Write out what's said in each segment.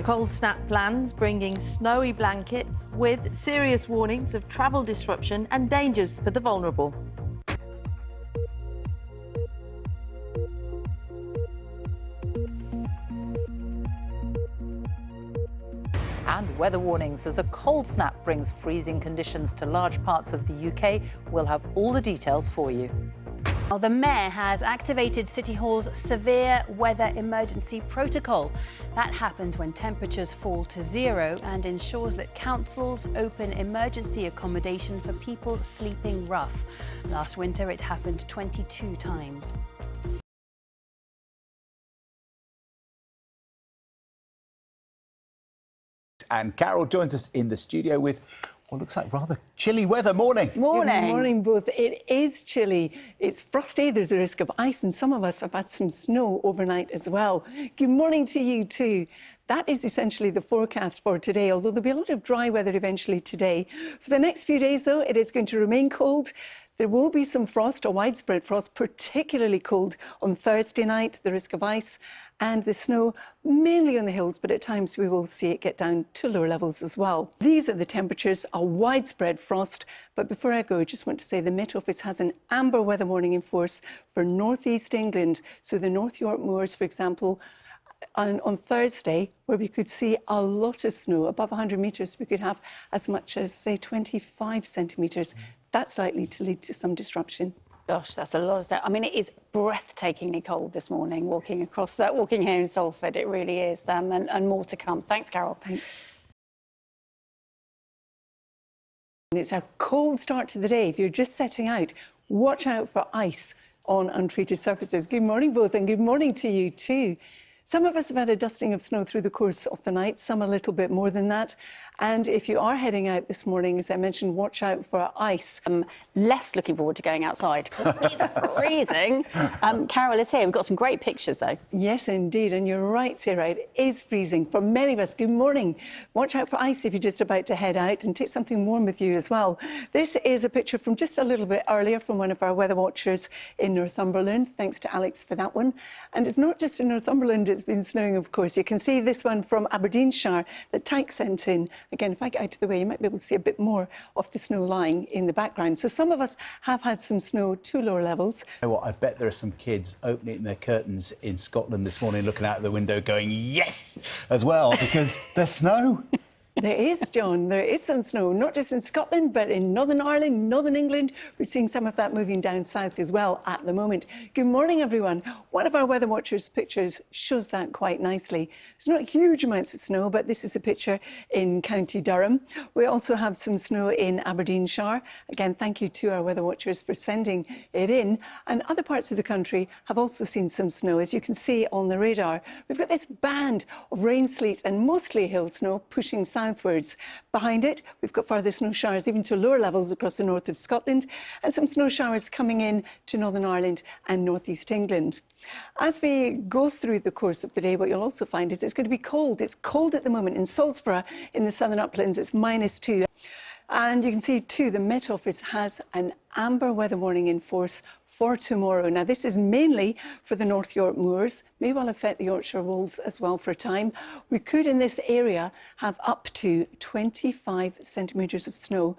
Cold snap plans bringing snowy blankets with serious warnings of travel disruption and dangers for the vulnerable. And weather warnings as a cold snap brings freezing conditions to large parts of the UK. We'll have all the details for you. Well, the Mayor has activated City Hall's severe weather emergency protocol. That happened when temperatures fall to zero and ensures that councils open emergency accommodation for people sleeping rough. Last winter, it happened 22 times. And Carol joins us in the studio with what looks like rather chilly weather. Morning. Morning. Good morning, both. It is chilly. It's frosty. There's a risk of ice, and some of us have had some snow overnight as well. Good morning to you too. That is essentially the forecast for today, although there'll be a lot of dry weather eventually today. For the next few days, though, it is going to remain cold. There will be some frost, or widespread frost, particularly cold on Thursday night, the risk of ice and the snow, mainly on the hills, but at times we will see it get down to lower levels as well. These are the temperatures, a widespread frost. But before I go, I just want to say the Met Office has an amber weather warning in force for northeast England. So the North York Moors, for example, on Thursday, where we could see a lot of snow, above 100 metres, we could have as much as, say, 25 centimetres. That's likely to lead to some disruption. Gosh, that's a lot of stuff. I mean, it is breathtakingly cold this morning, walking here in Salford. It really is, and more to come. Thanks, Carol. Thanks. It's a cold start to the day. If you're just setting out, watch out for ice on untreated surfaces. Good morning, both, and good morning to you too. Some of us have had a dusting of snow through the course of the night, some a little bit more than that. And if you are heading out this morning, as I mentioned, watch out for ice. Less looking forward to going outside. It's freezing. Carol is here. We've got some great pictures, though. Yes, indeed. And you're right, Sarah. It is freezing for many of us. Good morning. Watch out for ice if you're just about to head out, and take something warm with you as well. This is a picture from just a little bit earlier from one of our weather watchers in Northumberland. Thanks to Alex for that one. And it's not just in Northumberland. It's been snowing, of course. You can see this one from Aberdeenshire that Tyke sent in. Again, if I get out of the way, you might be able to see a bit more of the snow lying in the background. So some of us have had some snow to lower levels. You know what, I bet there are some kids opening their curtains in Scotland this morning, looking out the window going, yes, as well, because there's snow. There is, John. There is some snow, not just in Scotland, but in Northern Ireland, Northern England. We're seeing some of that moving down south as well at the moment. Good morning, everyone. One of our Weather Watchers pictures shows that quite nicely. There's not huge amounts of snow, but this is a picture in County Durham. We also have some snow in Aberdeenshire. Again, thank you to our Weather Watchers for sending it in. And other parts of the country have also seen some snow, as you can see on the radar. We've got this band of rain, sleet and mostly hill snow pushing southwards. Behind it, we've got further snow showers, even to lower levels across the north of Scotland, and some snow showers coming in to Northern Ireland and northeast England. As we go through the course of the day, what you'll also find is it's going to be cold. It's cold at the moment in Salisbury, in the southern uplands. It's -2. And you can see too, the Met Office has an amber weather warning in force for tomorrow. Now, this is mainly for the North York Moors, may well affect the Yorkshire Wolds as well for a time. We could, in this area, have up to 25 centimetres of snow.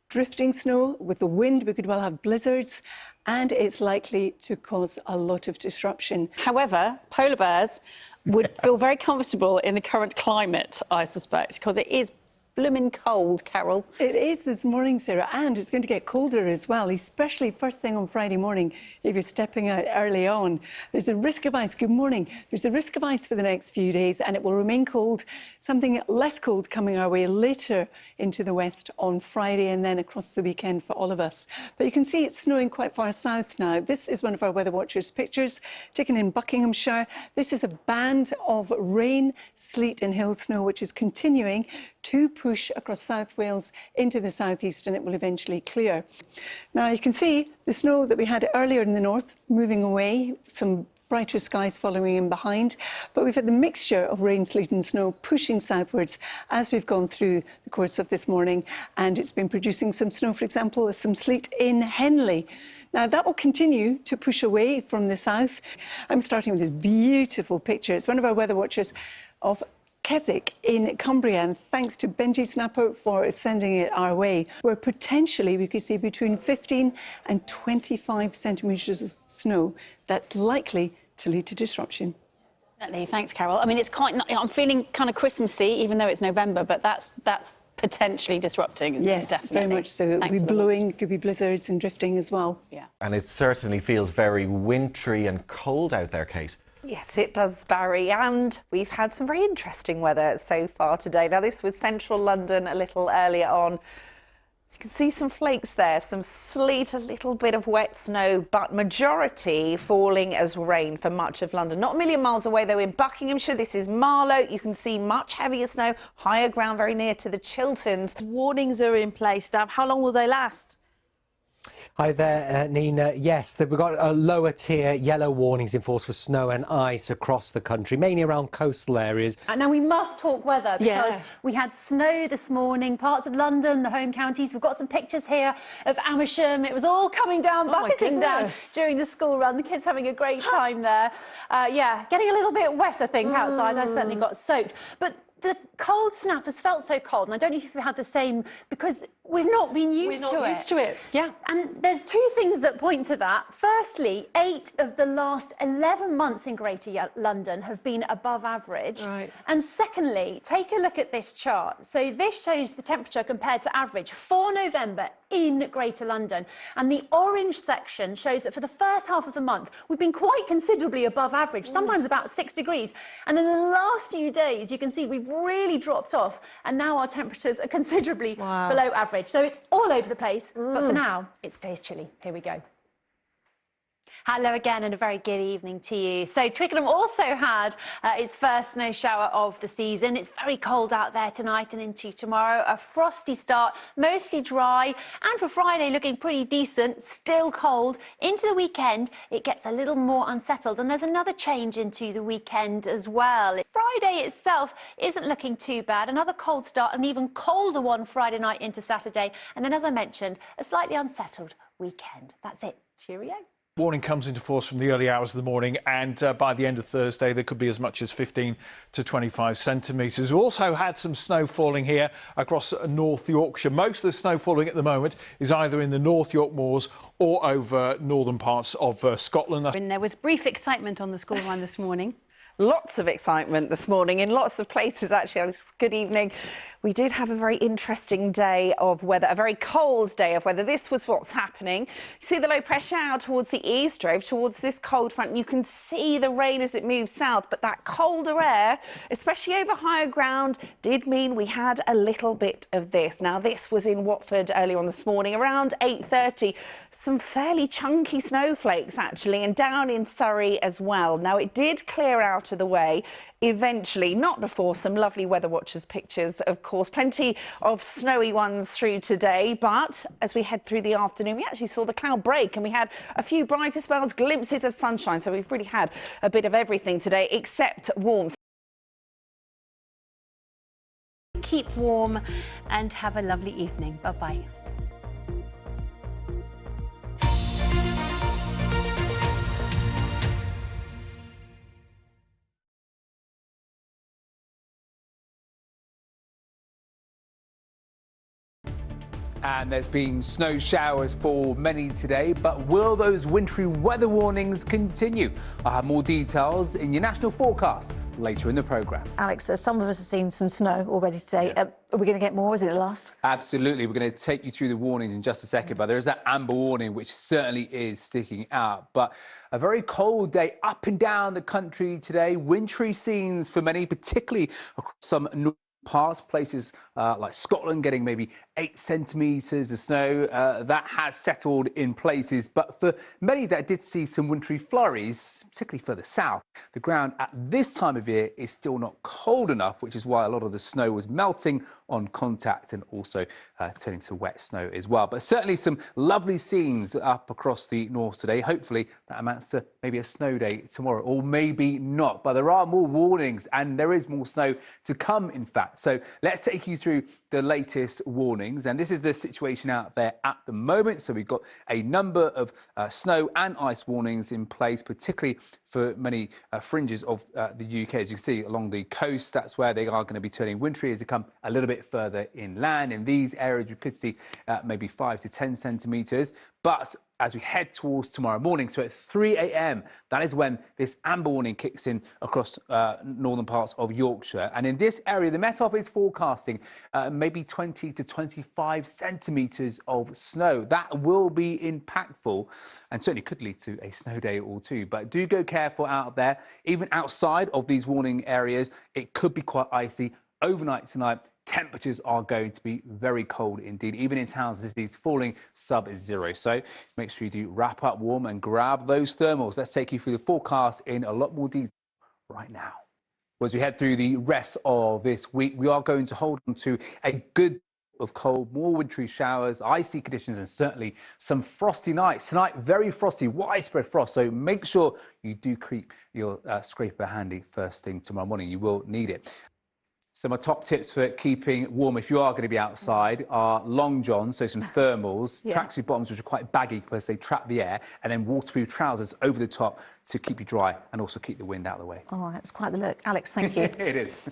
Drifting snow, with the wind, we could well have blizzards, and it's likely to cause a lot of disruption. However, polar bears would feel very comfortable in the current climate, I suspect, because it is blooming cold, Carol. It is this morning, Sarah, and it's going to get colder as well, especially first thing on Friday morning if you're stepping out early on. There's a risk of ice. Good morning. There's a risk of ice for the next few days, and it will remain cold. Something less cold coming our way later into the west on Friday and then across the weekend for all of us. But you can see it's snowing quite far south now. This is one of our Weather Watchers pictures taken in Buckinghamshire. This is a band of rain, sleet and hill snow which is continuing to push across South Wales into the southeast, and it will eventually clear. Now you can see the snow that we had earlier in the north moving away, some brighter skies following in behind, but we've had the mixture of rain, sleet and snow pushing southwards as we've gone through the course of this morning, and it's been producing some snow, for example, some sleet in Henley. Now, that will continue to push away from the south. I'm starting with this beautiful picture. It's one of our Weather Watchers of Keswick in Cumbria, and thanks to Benji Snapper for sending it our way, where potentially we could see between 15 and 25 centimetres of snow. That's likely to lead to disruption. Definitely. Thanks, Carol. I mean, it's quite. I'm feeling kind of Christmassy, even though it's November, but that's potentially disrupting. Isn't Yes, it? Definitely. very much so. It'll be blowing, could be blizzards and drifting as well. Yeah. And it certainly feels very wintry and cold out there, Kate. Yes, it does, Barry, and we've had some very interesting weather so far today. Now, this was central London a little earlier on. You can see some flakes there, some sleet, a little bit of wet snow, but majority falling as rain for much of London. Not a million miles away, though, in Buckinghamshire. This is Marlow. You can see much heavier snow, higher ground, very near to the Chilterns. Warnings are in place, Dav. How long will they last? Hi there, Nina. Yes, we've got a lower tier yellow warnings in force for snow and ice across the country, mainly around coastal areas. Now we must talk weather because we had snow this morning, parts of London, the home counties. We've got some pictures here of Amersham. It was all coming down, bucketing down during the school run. The kids having a great time there. Yeah, getting a little bit wet, I think, outside. I certainly got soaked. But the cold snap has felt so cold, and I don't know if you've had the same, because we've not been used to it. Yeah. And there's two things that point to that. Firstly, 8 of the last 11 months in Greater London have been above average. Right. And secondly, take a look at this chart. So this shows the temperature compared to average for November in Greater London. And the orange section shows that for the first half of the month, we've been quite considerably above average, sometimes about 6 degrees. And then the last few days, you can see we've really dropped off, and now our temperatures are considerably below average. So it's all over the place, but for now, it stays chilly. Here we go. Hello again and a very good evening to you. So Twickenham also had its first snow shower of the season. It's very cold out there tonight and into tomorrow. A frosty start, mostly dry, and for Friday looking pretty decent, still cold. Into the weekend, it gets a little more unsettled, and there's another change into the weekend as well. Friday itself isn't looking too bad. Another cold start, an even colder one Friday night into Saturday. And then, as I mentioned, a slightly unsettled weekend. That's it. Cheerio. Warning comes into force from the early hours of the morning, and by the end of Thursday there could be as much as 15 to 25 centimetres. We've also had some snow falling here across North Yorkshire. Most of the snow falling at the moment is either in the North York Moors or over northern parts of Scotland. And there was brief excitement on the school run this morning. Lots of excitement this morning in lots of places, actually. Good evening. We did have a very interesting day of weather, a very cold day of weather. This was what's happening. You see the low pressure out towards the east drove towards this cold front. You can see the rain as it moves south, but that colder air, especially over higher ground, did mean we had a little bit of this. Now, this was in Watford earlier on this morning, around 8:30. Some fairly chunky snowflakes, actually, and down in Surrey as well. Now, it did clear out of the way eventually, not before some lovely Weather Watchers pictures, of course. Plenty of snowy ones through today, but as we head through the afternoon, we actually saw the cloud break and we had a few brighter spells, glimpses of sunshine. So we've really had a bit of everything today, except warmth. Keep warm and have a lovely evening. Bye-bye. And there's been snow showers for many today, but will those wintry weather warnings continue? I'll have more details in your national forecast later in the programme. Alex, some of us have seen some snow already today. Are we going to get more? Is it the last? Absolutely. We're going to take you through the warnings in just a second, but there is that amber warning, which certainly is sticking out. But a very cold day up and down the country today. Wintry scenes for many, particularly across some parts, places like Scotland getting maybe 8 centimetres of snow. That has settled in places, but for many that did see some wintry flurries, particularly further south, the ground at this time of year is still not cold enough, which is why a lot of the snow was melting on contact and also turning to wet snow as well. But certainly some lovely scenes up across the north today. Hopefully that amounts to maybe a snow day tomorrow, or maybe not. But there are more warnings and there is more snow to come, in fact. So let's take you through the latest warnings. warnings, and this is the situation out there at the moment. So we've got a number of snow and ice warnings in place, particularly for many fringes of the UK. As you can see along the coast, that's where they are going to be turning wintry as they come a little bit further inland. In these areas, we could see maybe 5 to 10 centimetres. But as we head towards tomorrow morning, so at 3 a.m, that is when this amber warning kicks in across northern parts of Yorkshire. And in this area, the Met Office is forecasting maybe 20 to 25 centimetres of snow. That will be impactful and certainly could lead to a snow day or two. But do go careful out there. Even outside of these warning areas, it could be quite icy. Overnight tonight, temperatures are going to be very cold indeed. Even in towns, this is falling sub-zero. So make sure you do wrap up warm and grab those thermals. Let's take you through the forecast in a lot more detail right now. As we head through the rest of this week, we are going to hold on to a good of cold, more wintry showers, icy conditions, and certainly some frosty nights. Tonight, very frosty, widespread frost. So make sure you do keep your scraper handy first thing tomorrow morning. You will need it. So my top tips for keeping warm if you are going to be outside are long johns, so some thermals, tracksuit bottoms which are quite baggy because they trap the air, and then waterproof trousers over the top to keep you dry and also keep the wind out of the way. All right, it's quite the look. Alex, thank you. It is.